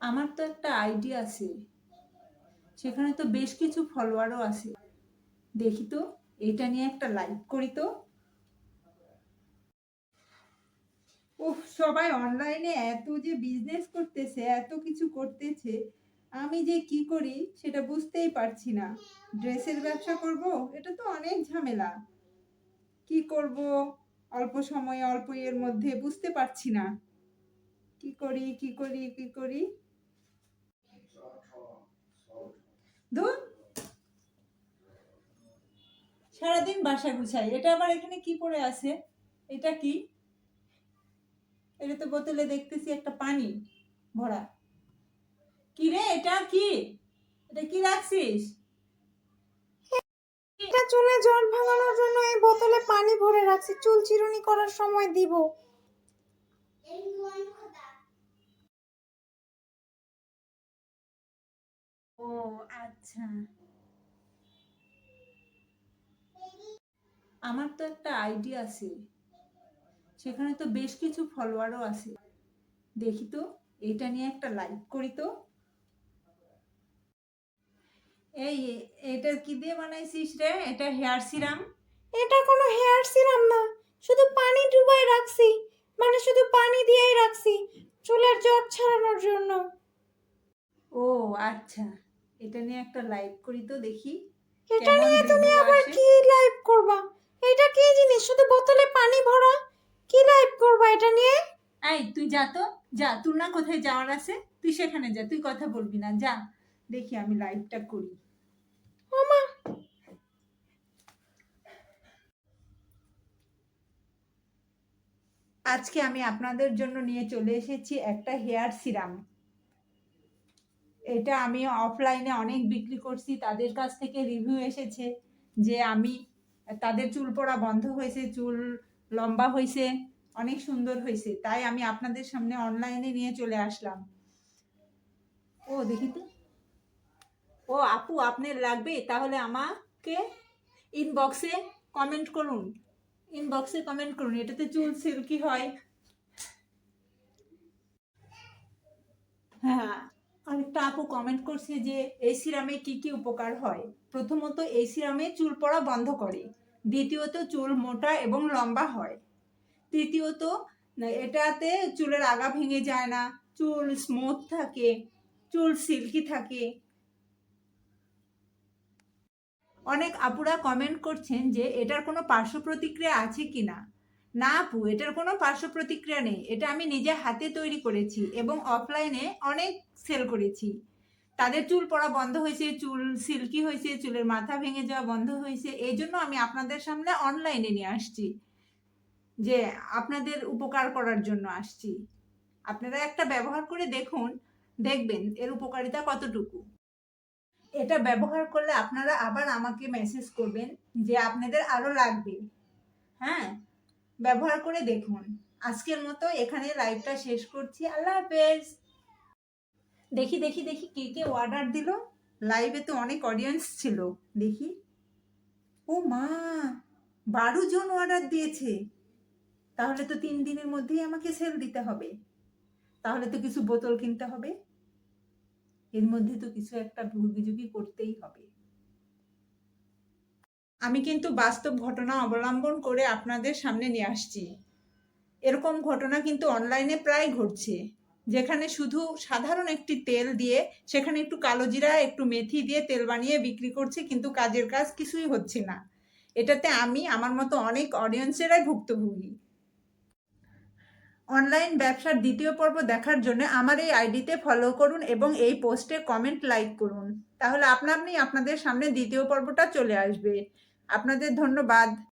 আমার তো একটা আইডি আছে, সেখানে তো বেশ কিছু ফলোয়ারও আছে। দেখি তো, এটা নিয়ে একটা লাইভ করি তো। উফ, সবাই অনলাইনে এত যে বিজনেস করতেছে, এত কিছু করতেছে, আমি যে কি করি সেটা বুঝতেই পারছি না। ড্রেসের ব্যবসা করব, এটা তো অনেক ঝামেলা। কি করব, অল্প সময়ে অল্প এর মধ্যে বুঝতে পারছি না। কি করি কি করি কি করি। ধুর, সারাদিন বাসা গুছাই, এটা আবার এখানে কি পড়ে আছে? এটা কি? এটা তো বোতলে দেখতেছি একটা পানি ভরা। কি রে, এটা কি? এটা কি রাখছিস? এটা চুলে জট ভাঙানোর জন্য এই বোতলে পানি ভরে রাখছি, চুল চিরুনি করার সময় দিব। ও আচ্ছা, আমার তো একটা আইডি আছে, সেখানে তো বেশ কিছু ফলোয়ারও আছে। দেখি তো, এটা নিয়ে একটা লাইভ করি তো। এই, এটা কি দিয়ে বানাইছিস রে? এটা হেয়ার সিরাম? এটা কোনো হেয়ার সিরাম না, শুধু পানি ডুবাই রাখছি, মানে শুধু পানি দিয়েই রাখছি চুলের জট ছাড়ানোর জন্য। ও আচ্ছা, এটা নিয়ে একটা লাইভ করি তো, দেখি এটা কেমন নিয়ে তুমি রিভিউ আবার আসে। কি লাইভ করবা? এটা কি জিনিস, শুধু বোতলে পানি ভরা, কি লাইভ করবা এটা নিয়ে? এই তুই যা তো, যা, তোর না কোথায় যাওয়ার আছে, তুই সেখানে যা, তুই কথা বলবি না, যা। দেখি আমি লাইভটা করি। ওমা, আজকে আমি আপনাদের জন্য নিয়ে চলে এসেছি একটা হেয়ার সিরাম। এটা আমি অফলাইনে অনেক বিক্রি করছি, তাদের কাছ থেকে রিভিউ এসেছে যে আমি, তাদের চুল পড়া বন্ধ হয়েছে, চুল লম্বা হয়েছে, অনেক সুন্দর হয়েছে, তাই আমি আপনাদের সামনে অনলাইনে নিয়ে চলে আসলাম। ও দেখি তো। ও আপু, আপনার লাগবে তাহলে আমাকে ইনবক্সে কমেন্ট করুন। ইনবক্সে কমেন্ট করুন, এটাতে চুল সিল্কি হয়। হ্যাঁ, আরেকটা আপু কমেন্ট করছে যে এই সিরামে কি কি উপকার হয়। প্রথমত, এই সিরামে চুল পড়া বন্ধ করে। দ্বিতীয়ত, চুল মোটা এবং লম্বা হয়। তৃতীয়ত, এটাতে চুলের আগা ভেঙে যায় না, চুল স্মুথ থাকে, চুল সিল্কি থাকে। অনেক আপুরা কমেন্ট করছেন যে এটার কোনো পার্শ্ব প্রতিক্রিয়া আছে কিনা। না আপু, এটার কোনো পার্শ্ব প্রতিক্রিয়া নেই, এটা আমি নিজে হাতে তৈরি করেছি এবং অফলাইনে অনেক সেল করেছি। তাদের চুল পড়া বন্ধ হয়েছে, চুল সিল্কি হয়েছে, চুলের মাথা ভেঙে যাওয়া বন্ধ হয়েছে, এই জন্য আমি আপনাদের সামনে অনলাইনে নিয়ে আসছি, যে আপনাদের উপকার করার জন্য আসছি। আপনারা একটা ব্যবহার করে দেখুন, দেখবেন এর উপকারিতা কতটুকু। এটা ব্যবহার করলে আপনারা আবার আমাকে মেসেজ করবেন যে আপনাদের আরো লাগবে। হ্যাঁ, ব্যবহার করে দেখুন। আজকের মতো এখানে লাইভটা শেষ করছি, আল্লাহ হাফেজ। দেখি দেখি দেখি কে কে অর্ডার দিল। লাইভে তো অনেক অডিয়েন্স ছিল, দেখি। ও মা, 12 জন অর্ডার দিয়েছে। তাহলে তো 3 দিনের মধ্যেই আমাকে সেল দিতে হবে। তাহলে তো কিছু বোতল কিনতে হবে, এর মধ্যে তো কিছু একটা ভুগিঝুগি করতেই হবে। আমি কিন্তু বাস্তব ঘটনা অবলম্বন করে আপনাদের সামনে নিয়ে আসছি। এরকম ঘটনা কিন্তু অনলাইনে প্রায় ঘটছে, যেখানে শুধু সাধারণ একটি তেল দিয়ে, সেখানে একটু কালো জিরা একটু মেথি দিয়ে তেল বানিয়ে বিক্রি করছে, কিন্তু কাজের কাজ কিছুই হচ্ছে না। এটাতে আমি, আমার মতো অনেক অডিয়েন্সেরাই ভুক্তভোগী। অনলাইন ব্যবসার দ্বিতীয় পর্ব দেখার জন্য আমার এই আইডিতে ফলো করুন এবং এই পোস্টে কমেন্ট লাইক করুন, তাহলে আপনা আপনি আপনাদের সামনে দ্বিতীয় পর্বটা চলে আসবে। আপনাদের ধন্যবাদ।